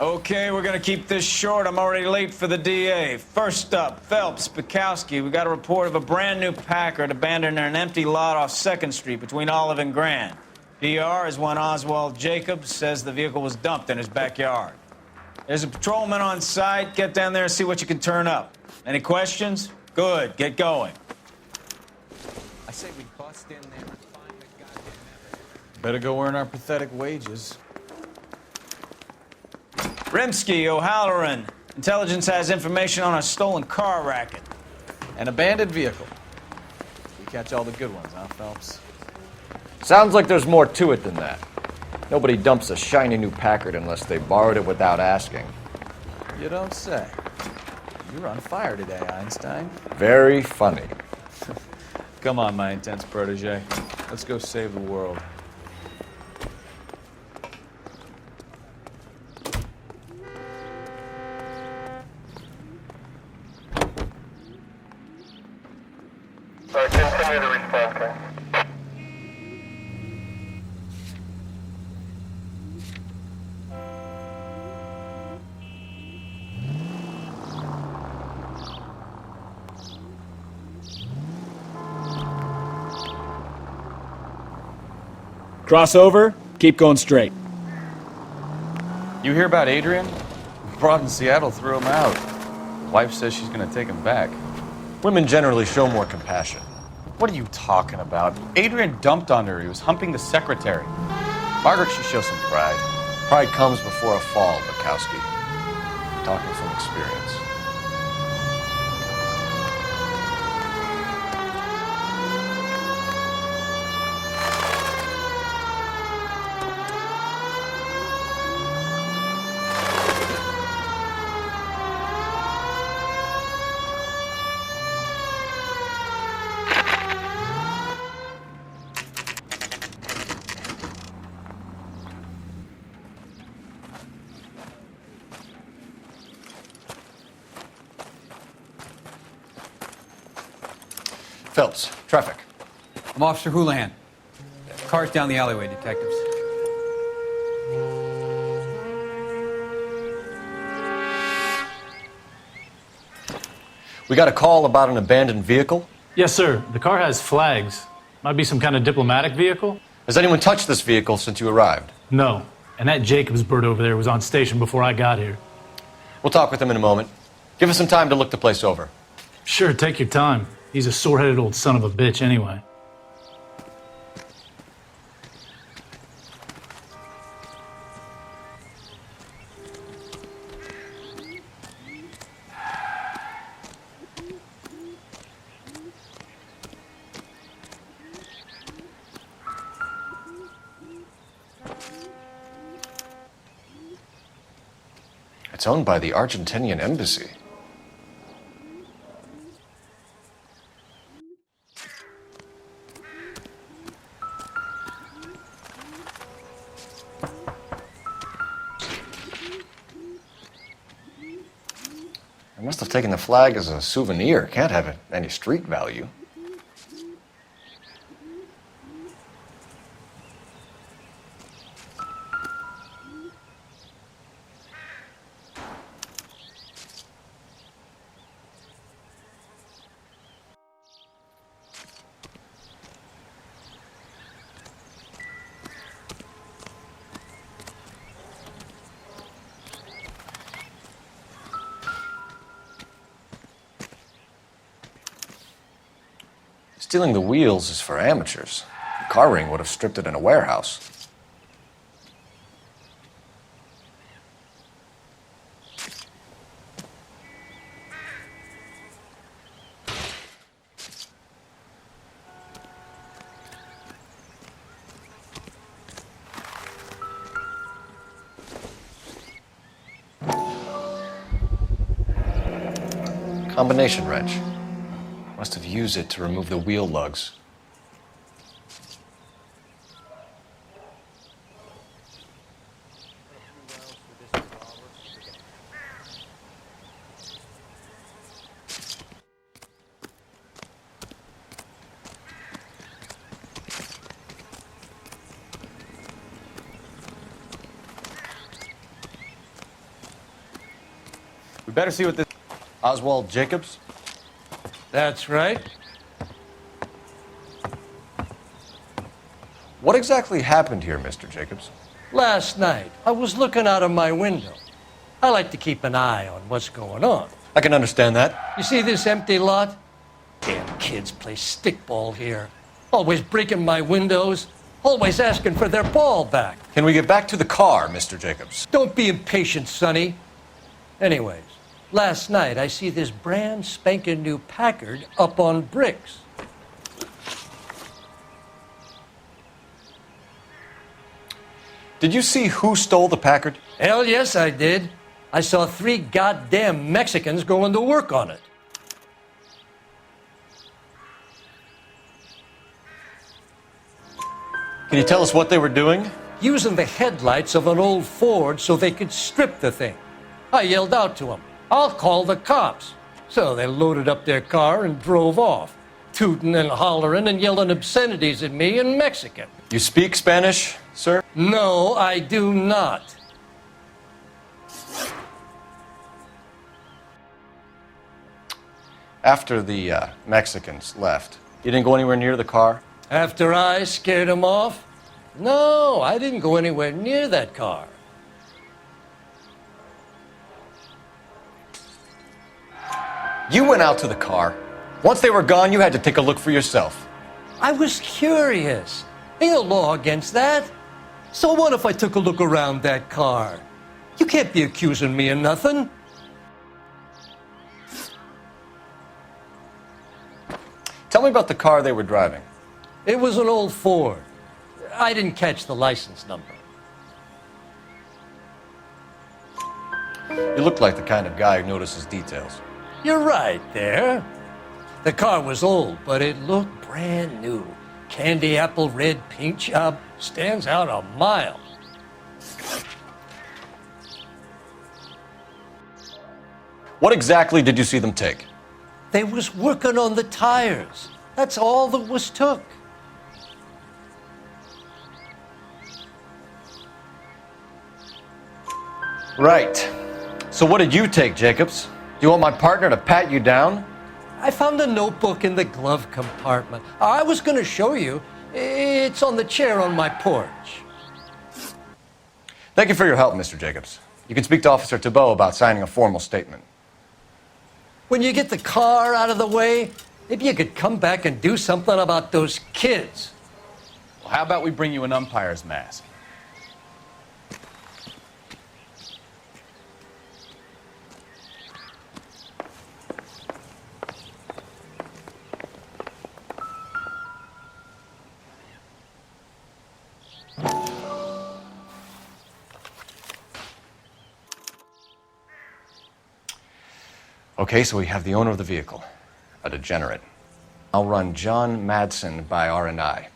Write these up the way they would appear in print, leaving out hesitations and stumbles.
Okay, we're gonna keep this short. I'm already late for the DA. First up, Phelps, Bukowski. We got a report of a brand new Packard abandoned in an empty lot off 2nd Street between Olive and Grand. PR is one Oswald Jacobs says the vehicle was dumped in his backyard. There's a patrolman on site. Get down there and see what you can turn up. Any questions? Good, get going. I say we bust in there and find the goddamn evidence. Better go earn our pathetic wages. Rimsky, O'Halloran. Intelligence has information on a stolen car racket. An abandoned vehicle. We catch all the good ones, huh, Phelps? Sounds like there's more to it than that. Nobody dumps a shiny new Packard unless they borrowed it without asking. You don't say. You're on fire today, Einstein. Very funny. Come on, my intense protege. Let's go save the world. Continue to respond, sir. Cross over, keep going straight. You hear about Adrian? Broad in Seattle threw him out. Wife says she's gonna take him back. Women generally show more compassion. What are you talking about? Adrian dumped on her. He was humping the secretary. Margaret should show some pride. Pride comes before a fall, Bukowski. Talking from experience. Phelps, traffic. I'm Officer Houlihan. Car's down the alleyway, detectives. We got a call about an abandoned vehicle. Yes, sir. The car has flags. Might be some kind of diplomatic vehicle? Has anyone touched this vehicle since you arrived? No. And that Jacobs bird over there was on station before I got here. We'll talk with him in a moment. Give us some time to look the place over. Sure, take your time. He's a sore-headed old son of a bitch anyway. It's owned by the Argentinian embassy. I must have taken the flag as a souvenir. Can't have any street value. Stealing the wheels is for amateurs. The car ring would have stripped it in a warehouse. Combination wrench. Must have used it to remove the wheel lugs. We better see what this... Oswald Jacobs? That's right. What exactly happened here, Mr. Jacobs? Last night, I was looking out of my window. I like to keep an eye on what's going on. I can understand that. You see this empty lot? Damn kids play stickball here. Always breaking my windows. Always asking for their ball back. Can we get back to the car, Mr. Jacobs? Don't be impatient, Sonny. Anyways, last night I see this brand spanking new Packard up on bricks. Did you see who stole the Packard? Hell yes, I did. I saw 3 goddamn Mexicans going to work on it. Can you tell us what they were doing? Using the headlights of an old Ford so they could strip the thing. I yelled out to them, "I'll call the cops." So they loaded up their car and drove off, tooting and hollering and yelling obscenities at me in Mexican. You speak Spanish, sir? No, I do not. After the Mexicans left, you didn't go anywhere near the car? After I scared them off? No, I didn't go anywhere near that car. You went out to the car. Once they were gone, you had to take a look for yourself. I was curious. Ain't no law against that. So what if I took a look around that car? You can't be accusing me of nothing. Tell me about the car they were driving. It was an old Ford. I didn't catch the license number. You look like the kind of guy who notices details. You're right there. The car was old, but it looked brand new. Candy apple red paint job stands out a mile. What exactly did you see them take? They was working on the tires. That's all that was took. Right. So what did you take, Jacobs? Do you want my partner to pat you down? I found a notebook in the glove compartment. I was going to show you. It's on the chair on my porch. Thank you for your help, Mr. Jacobs. You can speak to Officer Thibault about signing a formal statement. When you get the car out of the way, maybe you could come back and do something about those kids. Well, how about we bring you an umpire's mask? Okay, so we have the owner of the vehicle, a degenerate. I'll run John Madsen by R&I.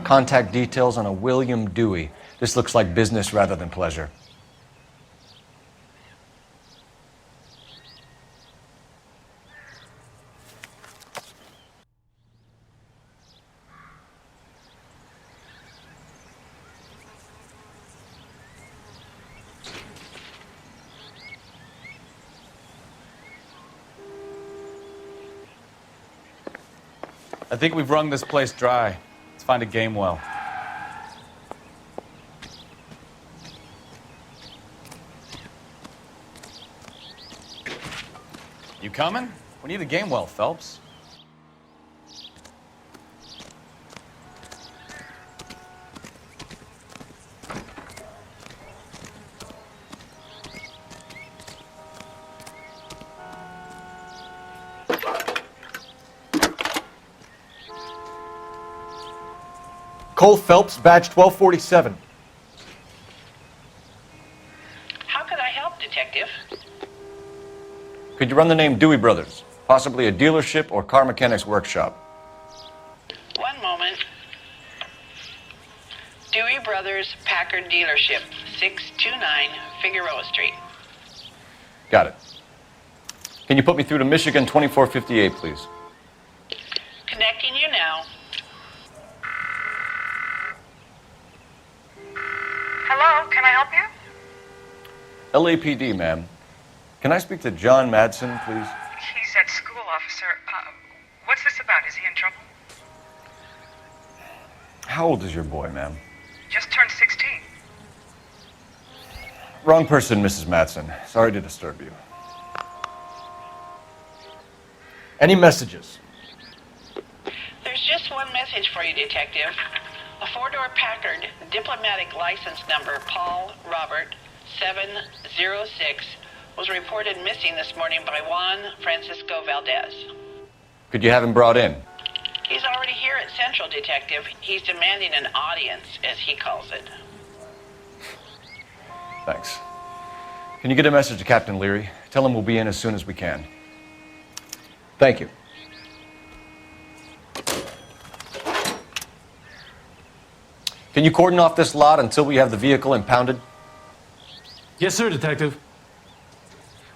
Contact details on a William Dewey. This looks like business rather than pleasure. I think we've wrung this place dry. Let's find a game well. You coming? We need a game well, Phelps. Cole Phelps, badge 1247. How can I help, Detective? Could you run the name Dewey Brothers? Possibly a dealership or car mechanics workshop. One moment. Dewey Brothers Packard Dealership, 629 Figueroa Street. Got it. Can you put me through to Michigan 2458, please? Connecting you now. Hello, can I help you? LAPD, ma'am. Can I speak to John Madsen, please? He's at school, officer. What's this about? Is he in trouble? How old is your boy, ma'am? Just turned 16. Wrong person, Mrs. Madsen. Sorry to disturb you. Any messages? There's just one message for you, Detective. A four-door Packard, diplomatic license number Paul Robert 706, was reported missing this morning by Juan Francisco Valdez. Could you have him brought in? He's already here at Central, Detective. He's demanding an audience, as he calls it. Thanks. Can you get a message to Captain Leary? Tell him we'll be in as soon as we can. Thank you. Can you cordon off this lot until we have the vehicle impounded? Yes, sir, Detective.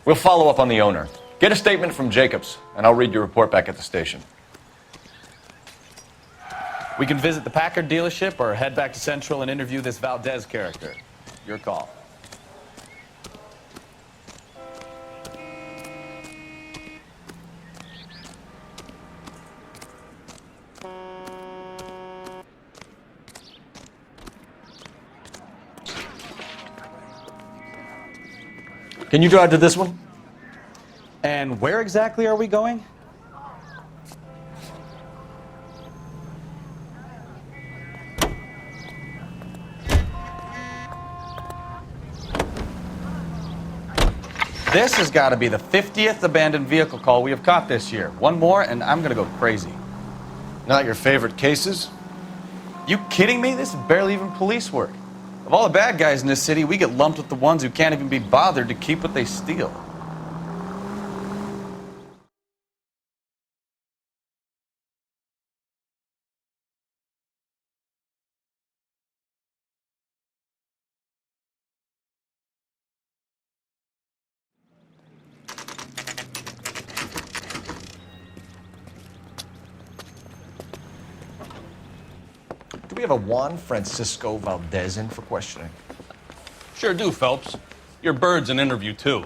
We'll follow up on the owner. Get a statement from Jacobs, and I'll read your report back at the station. We can visit the Packard dealership or head back to Central and interview this Valdez character. Your call. Can you drive to this one? And where exactly are we going? This has got to be the 50th abandoned vehicle call we have caught this year. One more, and I'm going to go crazy. Not your favorite cases? You kidding me? This is barely even police work. Of all the bad guys in this city, we get lumped with the ones who can't even be bothered to keep what they steal. Do we have a Juan Francisco Valdez in for questioning? Sure do, Phelps. Your bird's an interview, too.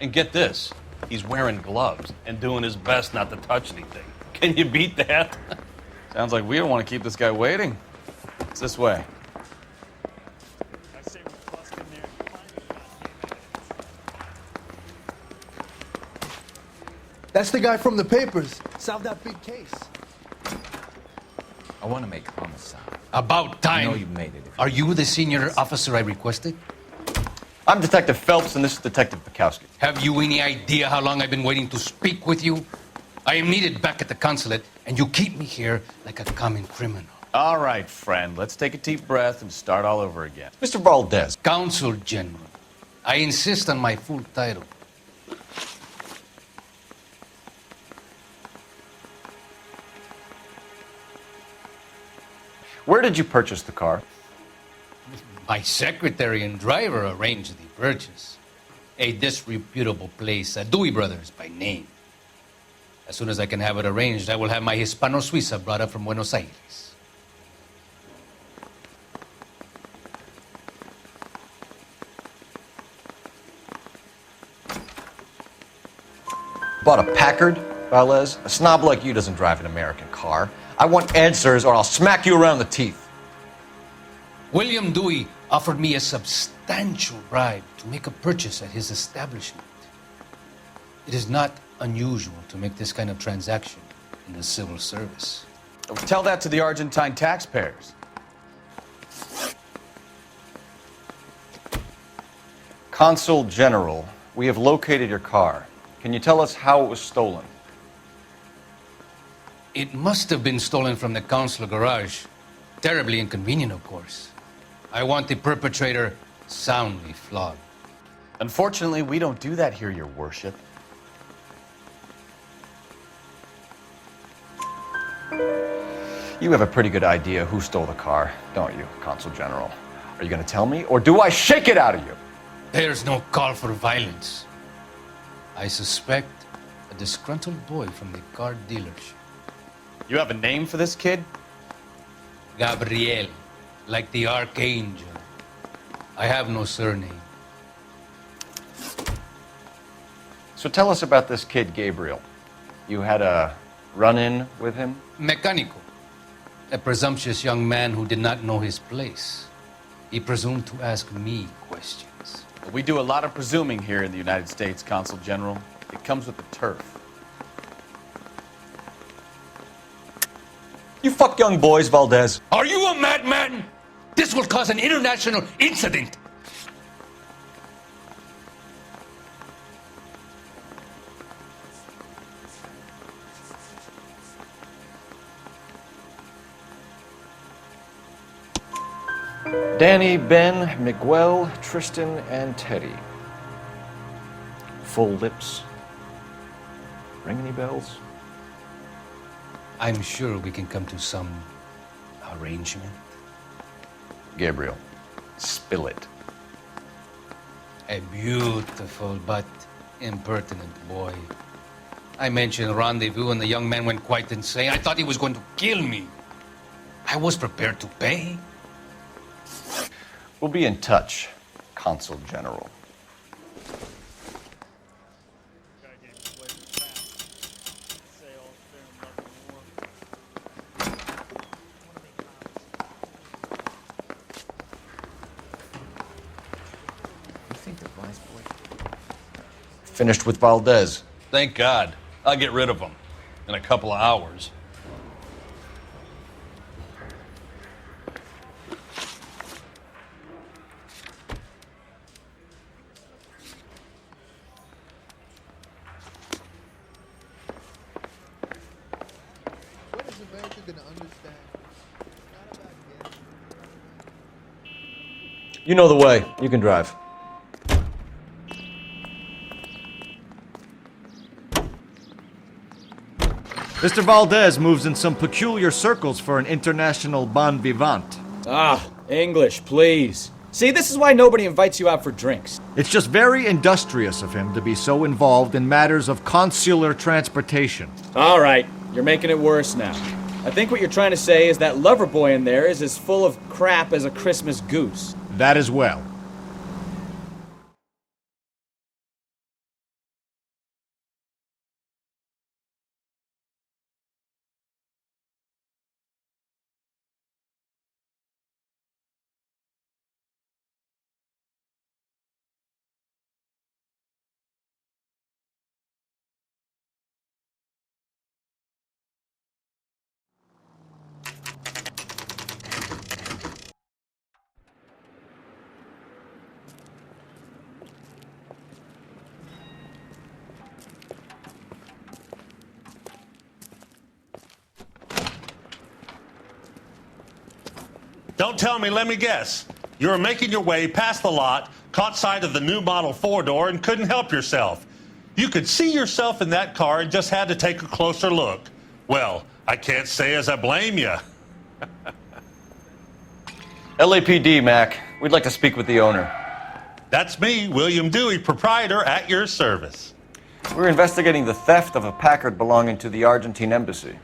And get this, he's wearing gloves and doing his best not to touch anything. Can you beat that? Sounds like we don't want to keep this guy waiting. It's this way. That's the guy from the papers. Solved that big case. I want to make homicide. About time. I know you made it. Are you the senior officer I requested? I'm Detective Phelps, and this is Detective Bukowski. Have you any idea how long I've been waiting to speak with you? I am needed back at the consulate, and you keep me here like a common criminal. All right, friend. Let's take a deep breath and start all over again. Mr. Valdez. Consul General. I insist on my full title. Where did you purchase the car? My secretary and driver arranged the purchase. A disreputable place, Dewey Brothers by name. As soon as I can have it arranged, I will have my Hispano Suiza brought up from Buenos Aires. Bought a Packard, Valdez? A snob like you doesn't drive an American car. I want answers or I'll smack you around the teeth. William Dewey offered me a substantial bribe to make a purchase at his establishment. It is not unusual to make this kind of transaction in the civil service. Tell that to the Argentine taxpayers. Consul General, we have located your car. Can you tell us how it was stolen? It must have been stolen from the consular garage. Terribly inconvenient, of course. I want the perpetrator soundly flogged. Unfortunately, we don't do that here, Your Worship. You have a pretty good idea who stole the car, don't you, Consul General? Are you going to tell me, or do I shake it out of you? There's no call for violence. I suspect a disgruntled boy from the car dealership. You have a name for this kid? Gabriel, like the archangel. I have no surname. So tell us about this kid, Gabriel. You had a run-in with him? Mecánico. A presumptuous young man who did not know his place. He presumed to ask me questions. We do a lot of presuming here in the United States, Consul General. It comes with the turf. You fuck young boys, Valdez. Are you a madman? This will cause an international incident. Danny, Ben, Miguel, Tristan, and Teddy. Full lips. Ring any bells? I'm sure we can come to some arrangement. Gabriel, spill it. A beautiful but impertinent boy. I mentioned rendezvous and the young man went quite insane. I thought he was going to kill me. I was prepared to pay. We'll be in touch, Consul General. Finished with Valdez. Thank God. I'll get rid of him in a couple of hours. What is America gonna understand? It's not about getting. You know the way. You can drive. Mr. Valdez moves in some peculiar circles for an international bon vivant. Ah, English, please. See, this is why nobody invites you out for drinks. It's just very industrious of him to be so involved in matters of consular transportation. All right, you're making it worse now. I think what you're trying to say is that lover boy in there is as full of crap as a Christmas goose. That as well. Don't tell me, let me guess. You were making your way past the lot, caught sight of the new model four-door, and couldn't help yourself. You could see yourself in that car and just had to take a closer look. Well, I can't say as I blame you. LAPD, Mac. We'd like to speak with the owner. That's me, William Dewey, proprietor, at your service. We're investigating the theft of a Packard belonging to the Argentine embassy.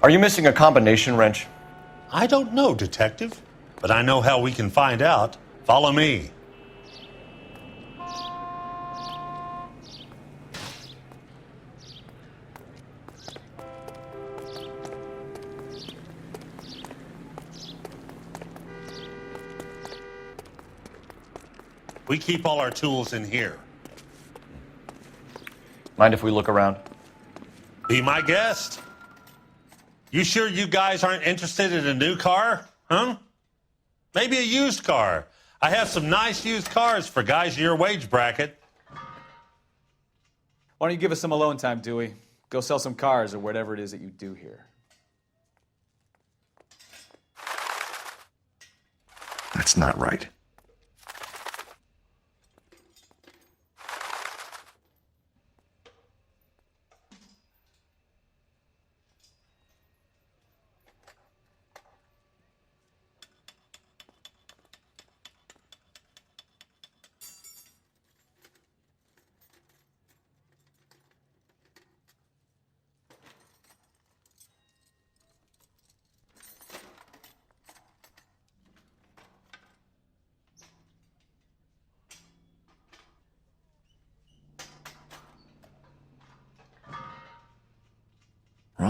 Are you missing a combination wrench? I don't know, Detective, but I know how we can find out. Follow me. We keep all our tools in here. Mind if we look around? Be my guest. You sure you guys aren't interested in a new car? Huh? Maybe a used car. I have some nice used cars for guys in your wage bracket. Why don't you give us some alone time, Dewey? Go sell some cars or whatever it is that you do here. That's not right.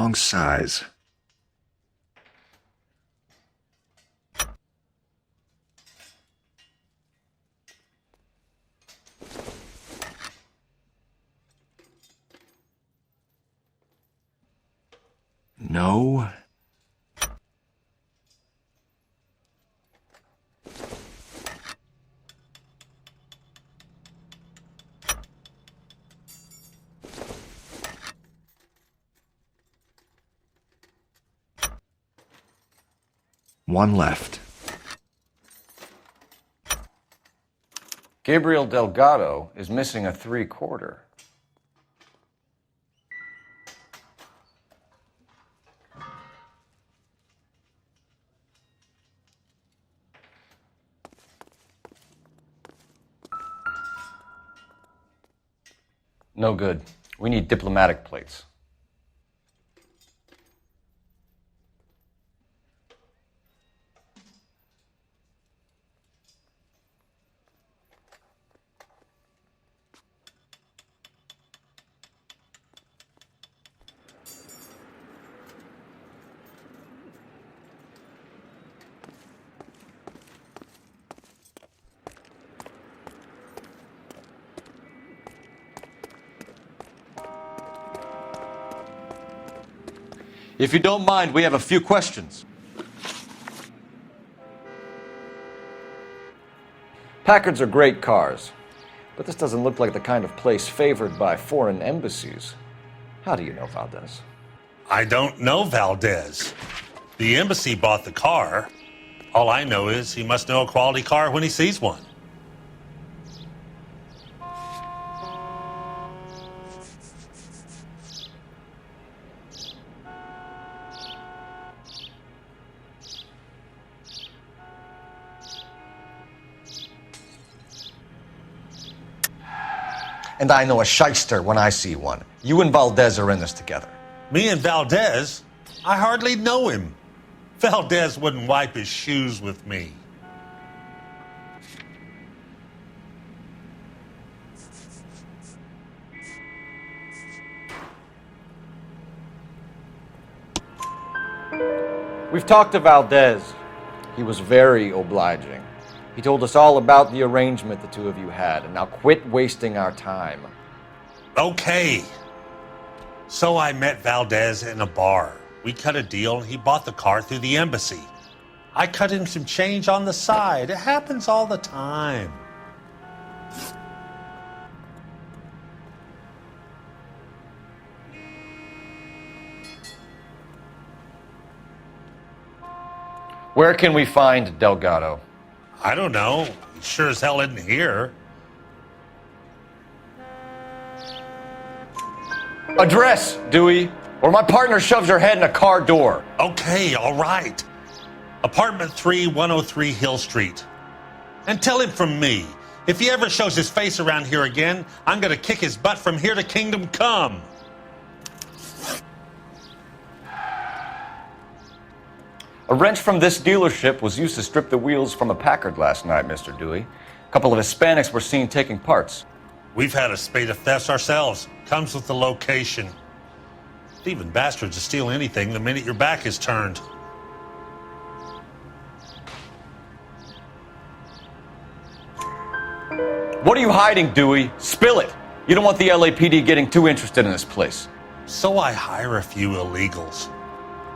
wrong size. No. One left. Gabriel Delgado is missing a 3/4. No good. We need diplomatic plates. If you don't mind, we have a few questions. Packards are great cars, but this doesn't look like the kind of place favored by foreign embassies. How do you know Valdez? I don't know Valdez. The embassy bought the car. All I know is he must know a quality car when he sees one. And I know a shyster when I see one. You and Valdez are in this together. Me and Valdez? I hardly know him. Valdez wouldn't wipe his shoes with me. We've talked to Valdez. He was very obliging. He told us all about the arrangement the two of you had, and now quit wasting our time. Okay. So I met Valdez in a bar. We cut a deal, and he bought the car through the embassy. I cut him some change on the side. It happens all the time. Where can we find Delgado? I don't know. He sure as hell isn't here. Address, Dewey, or my partner shoves your head in a car door. Okay, all right. Apartment 3, 103 Hill Street. And tell him from me, if he ever shows his face around here again, I'm gonna kick his butt from here to Kingdom Come. A wrench from this dealership was used to strip the wheels from a Packard last night, Mr. Dewey. A couple of Hispanics were seen taking parts. We've had a spate of thefts ourselves. Comes with the location. Thieving bastards to steal anything the minute your back is turned. What are you hiding, Dewey? Spill it. You don't want the LAPD getting too interested in this place. So I hire a few illegals.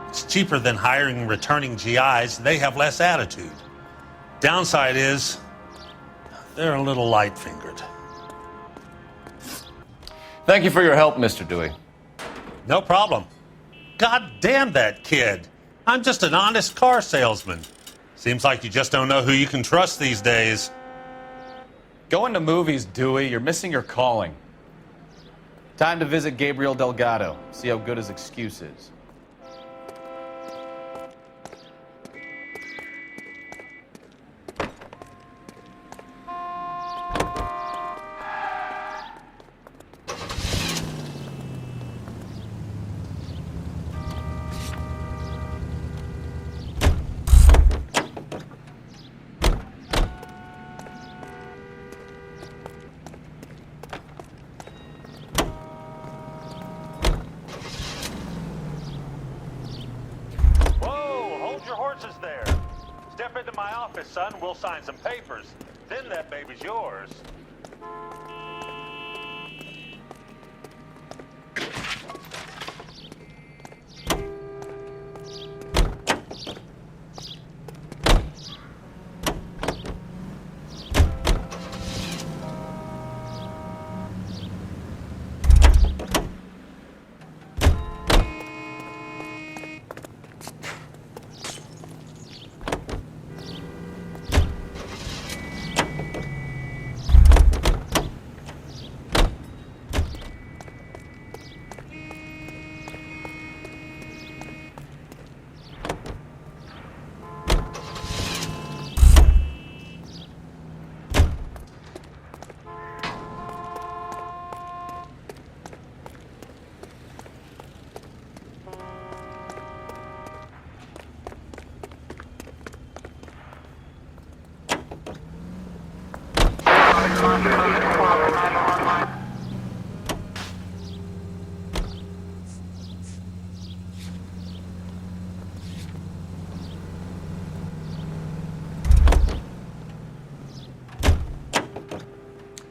It's cheaper than hiring returning GIs. They have less attitude. Downside is, they're a little light-fingered. Thank you for your help, Mr. Dewey. No problem. God damn that kid. I'm just an honest car salesman. Seems like you just don't know who you can trust these days. Going to movies, Dewey. You're missing your calling. Time to visit Gabriel Delgado. See how good his excuse is. yours is there. Step into my office, son. We'll sign some papers. Then that baby's yours.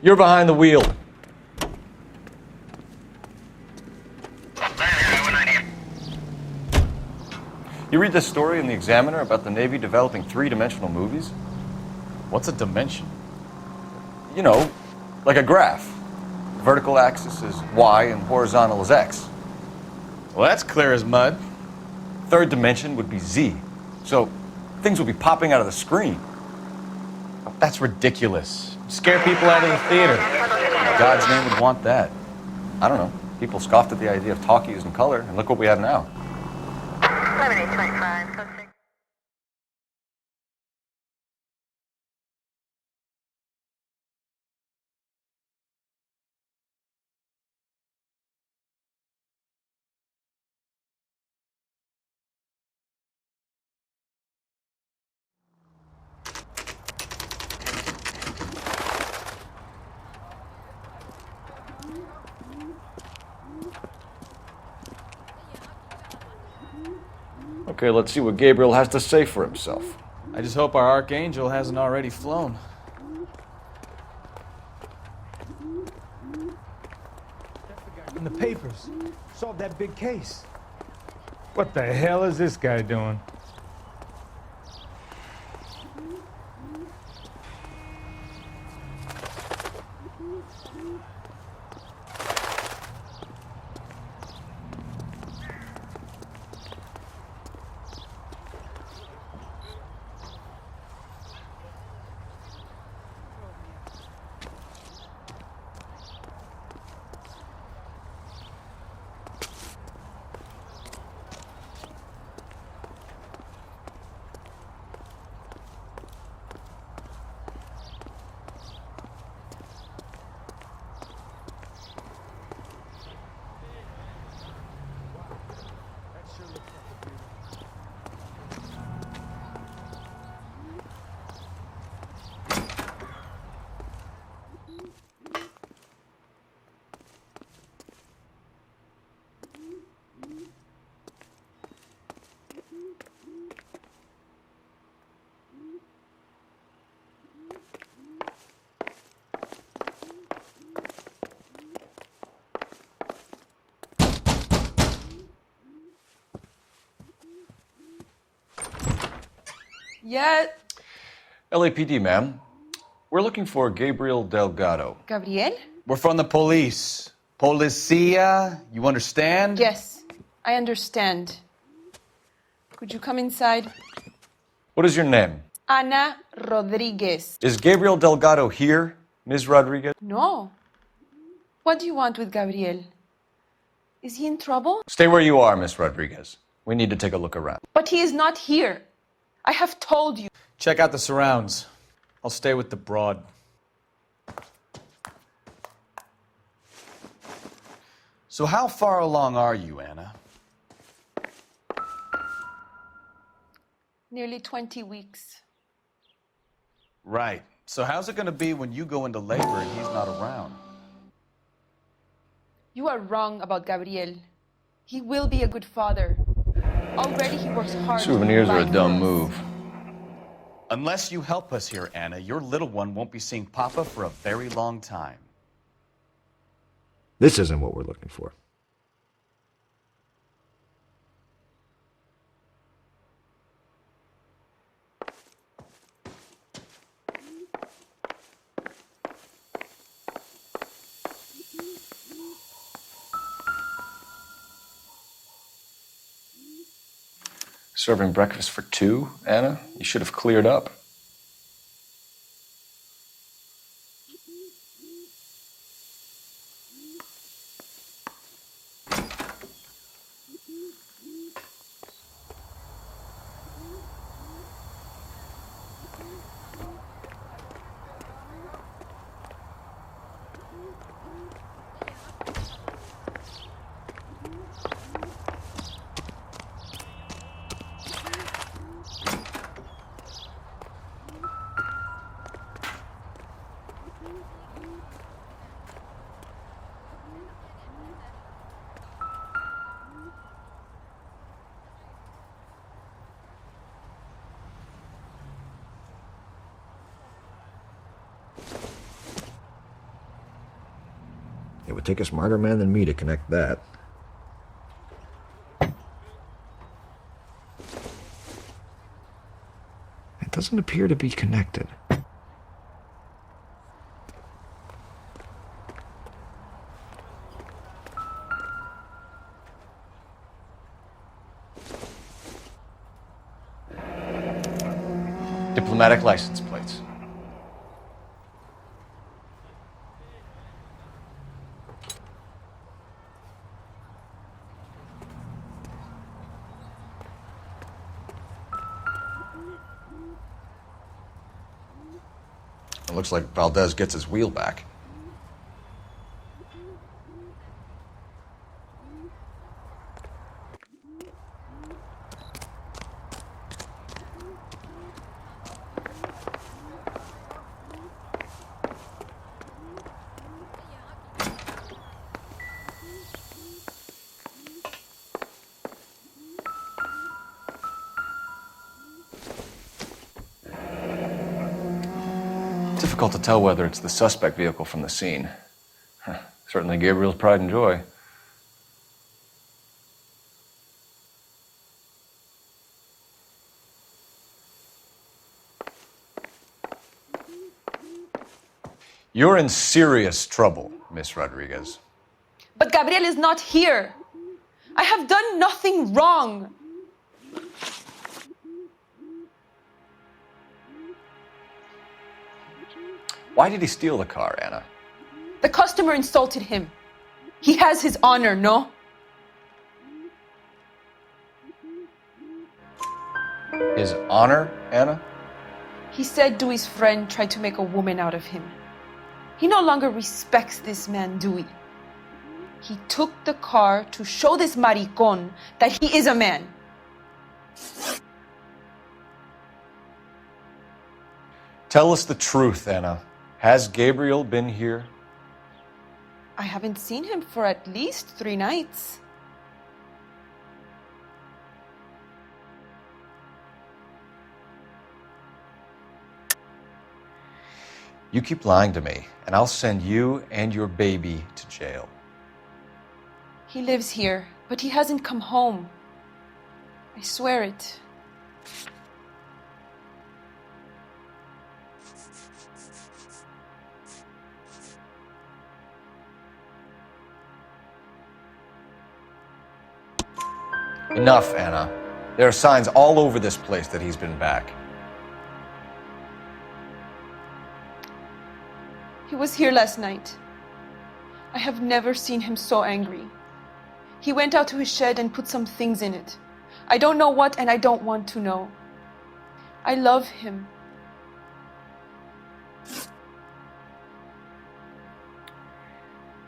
You're behind the wheel. You read this story in the Examiner about the Navy developing three-dimensional movies? What's a dimension? You know, like a graph. Vertical axis is Y and horizontal is X. Well, that's clear as mud. Third dimension would be Z. So things would be popping out of the screen. That's ridiculous. Scare people out of the theater. God's name would want that. I don't know. People scoffed at the idea of talkies in color, and look what we have now. 7825, code 6. Okay, let's see what Gabriel has to say for himself. I just hope our archangel hasn't already flown. In the papers. Solved that big case. What the hell is this guy doing? Yeah. LAPD, ma'am. We're looking for Gabriel Delgado. Gabriel? We're from the police. Policia, you understand? Yes, I understand. Could you come inside? What is your name? Ana Rodriguez. Is Gabriel Delgado here, Ms. Rodriguez? No. What do you want with Gabriel? Is he in trouble? Stay where you are, Ms. Rodriguez. We need to take a look around. But he is not here. I have told you. Check out the surrounds. I'll stay with the broad. So how far along are you, Anna? Nearly 20 weeks. Right. So how's it going to be when you go into labor and he's not around? You are wrong about Gabriel. He will be a good father. Already he works hard. Souvenirs are a like dumb us. move. Unless you help us here, Anna, your little one won't be seeing Papa for a very long time. This isn't what we're looking for. Serving breakfast for two, Anna? You should have cleared up. It would take a smarter man than me to connect that. It doesn't appear to be connected. Diplomatic license plates. It looks like Valdez gets his wheel back. Difficult to tell whether it's the suspect vehicle from the scene. Certainly Gabriel's pride and joy. You're in serious trouble, Miss Rodriguez. But Gabriel is not here. I have done nothing wrong. Why did he steal the car, Anna? The customer insulted him. He has his honor, no? His honor, Anna? He said Dewey's friend tried to make a woman out of him. He no longer respects this man, Dewey. He took the car to show this maricón that he is a man. Tell us the truth, Anna. Has Gabriel been here? I haven't seen him for at least 3 nights. You keep lying to me, and I'll send you and your baby to jail. He lives here, but he hasn't come home. I swear it. Enough, Anna. There are signs all over this place that he's been back. He was here last night. I have never seen him so angry. He went out to his shed and put some things in it. I don't know what, and I don't want to know. I love him.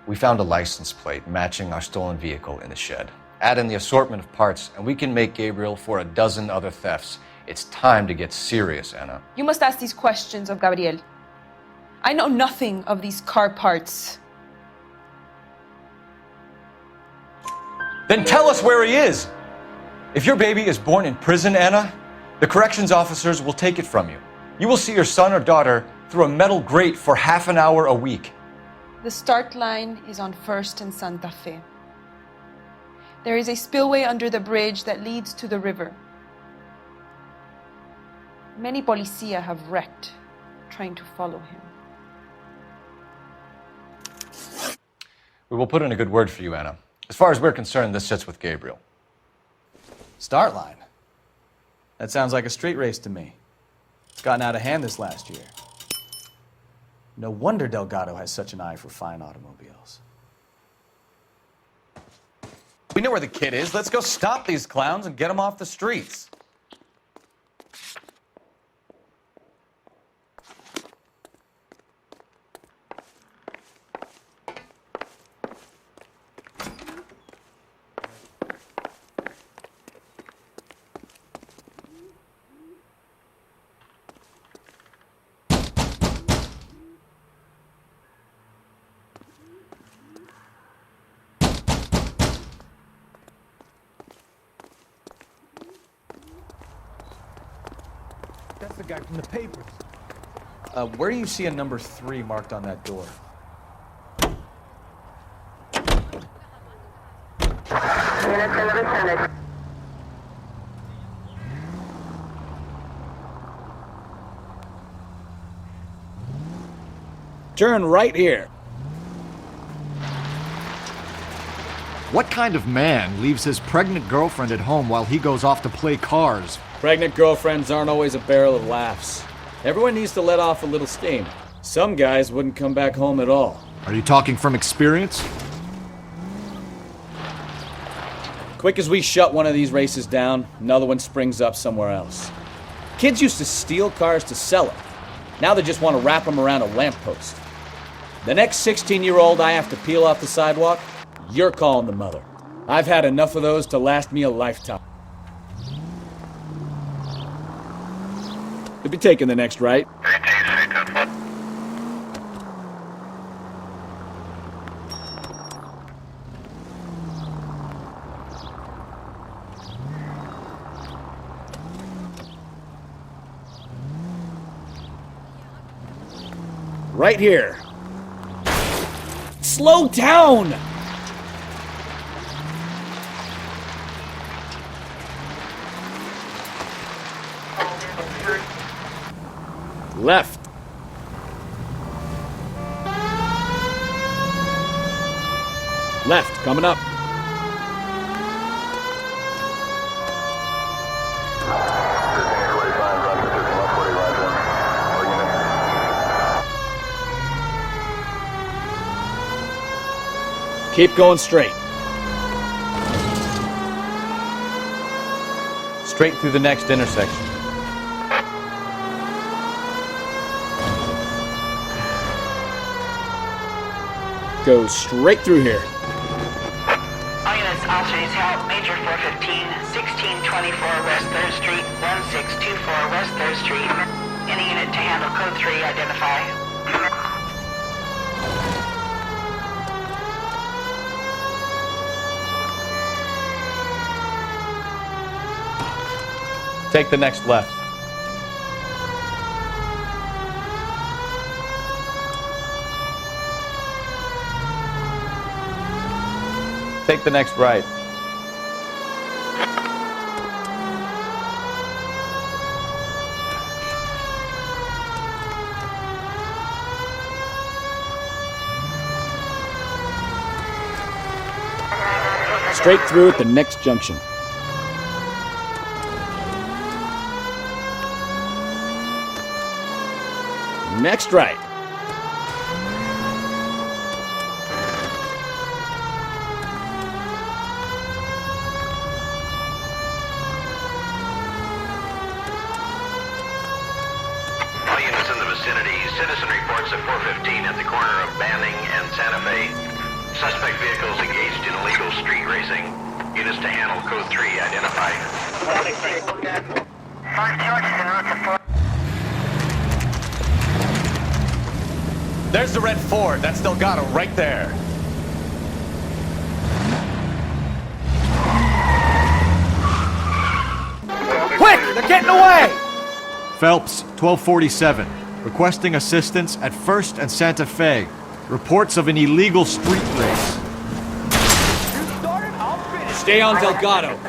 We found a license plate matching our stolen vehicle in the shed. Add in the assortment of parts, and we can make Gabriel for a dozen other thefts. It's time to get serious, Anna. You must ask these questions of Gabriel. I know nothing of these car parts. Then tell us where he is! If your baby is born in prison, Anna, the corrections officers will take it from you. You will see your son or daughter through a metal grate for half an hour a week. The start line is on 1st and Santa Fe. There is a spillway under the bridge that leads to the river. Many policia have wrecked trying to follow him. We will put in a good word for you, Anna. As far as we're concerned, this sits with Gabriel. Start line? That sounds like a street race to me. It's gotten out of hand this last year. No wonder Delgado has such an eye for fine automobiles. We know where the kid is. Let's go stop these clowns and get them off the streets. That's the guy from the papers. Where do you see a number 3 marked on that door? Turn right here. What kind of man leaves his pregnant girlfriend at home while he goes off to play cars? Pregnant girlfriends aren't always a barrel of laughs. Everyone needs to let off a little steam. Some guys wouldn't come back home at all. Are you talking from experience? Quick as we shut one of these races down, another one springs up somewhere else. Kids used to steal cars to sell them. Now they just want to wrap them around a lamppost. The next 16-year-old I have to peel off the sidewalk, you're calling the mother. I've had enough of those to last me a lifetime. You'll be taking the next right. Right here. Slow down! Left. Left, coming up. Keep going straight. Straight through the next intersection. Go straight through here. All units, officers help. Major 415, 1624 West 3rd Street, 1624 West 3rd Street. Any unit to handle code 3, identify. Take the next left. Take the next right. Straight through at the next junction. Next right. All units in the vicinity, citizen reports at 415 at the corner of Banning and Santa Fe. Suspect vehicles engaged in illegal street racing. Units to handle code 3 identified. There's the red Ford. That's Delgado right there. They're getting away! Phelps, 1247. Requesting assistance at 1st and Santa Fe. Reports of an illegal street race. Stay on Delgado.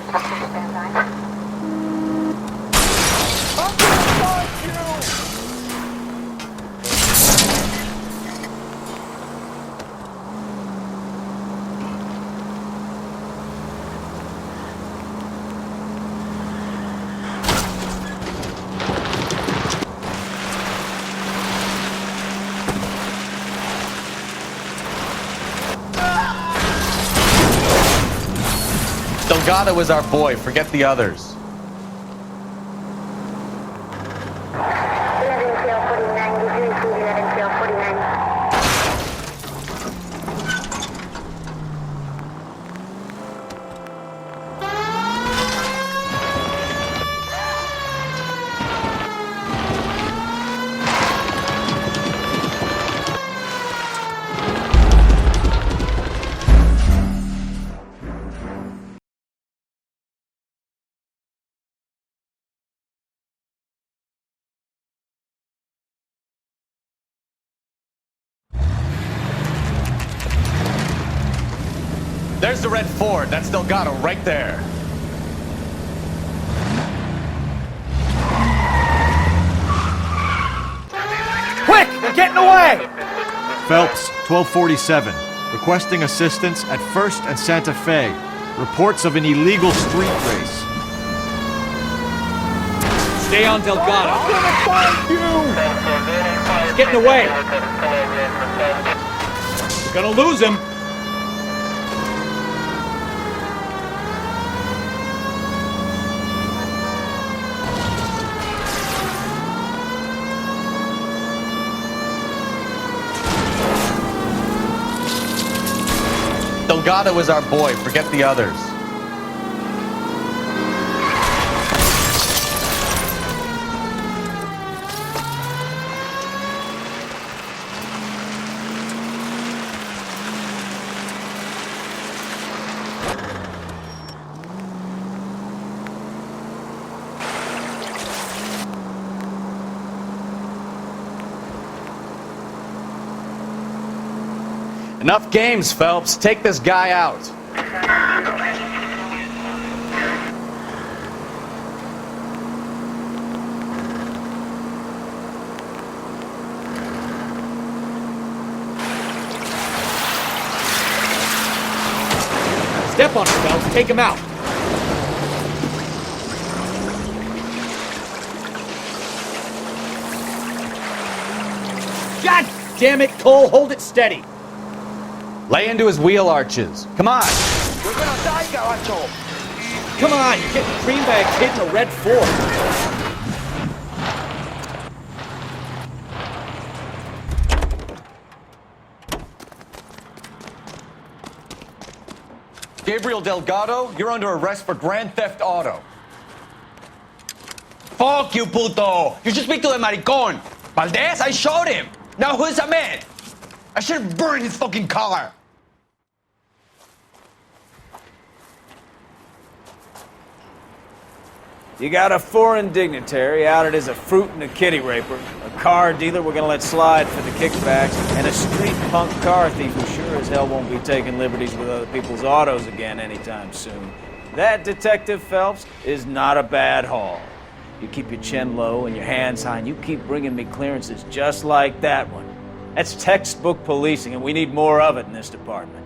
Delgado is our boy. Forget the others. There's the red Ford. That's Delgado right there. Quick! They're getting away! Phelps, 1247. Requesting assistance at 1st and Santa Fe. Reports of an illegal street race. Stay on Delgado. I'm gonna find you! He's getting away. We're gonna lose him. Delgado is our boy. Forget the others. Enough games, Phelps. Take this guy out. Step on him, Phelps. Take him out. God damn it, Cole. Hold it steady. Lay into his wheel arches. Come on. We're gonna die, Garacho. Come on, you're getting creamed by a kid in a red Ford. Gabriel Delgado, you're under arrest for grand theft auto. Fuck you, puto! You should speak to the maricón. Valdez, I shot him. Now who's a man? I should have burned his fucking car. You got a foreign dignitary outed as a fruit and a kitty raper, a car dealer we're gonna let slide for the kickbacks, and a street punk car thief who sure as hell won't be taking liberties with other people's autos again anytime soon. That, Detective Phelps, is not a bad haul. You keep your chin low and your hands high, and you keep bringing me clearances just like that one. That's textbook policing, and we need more of it in this department.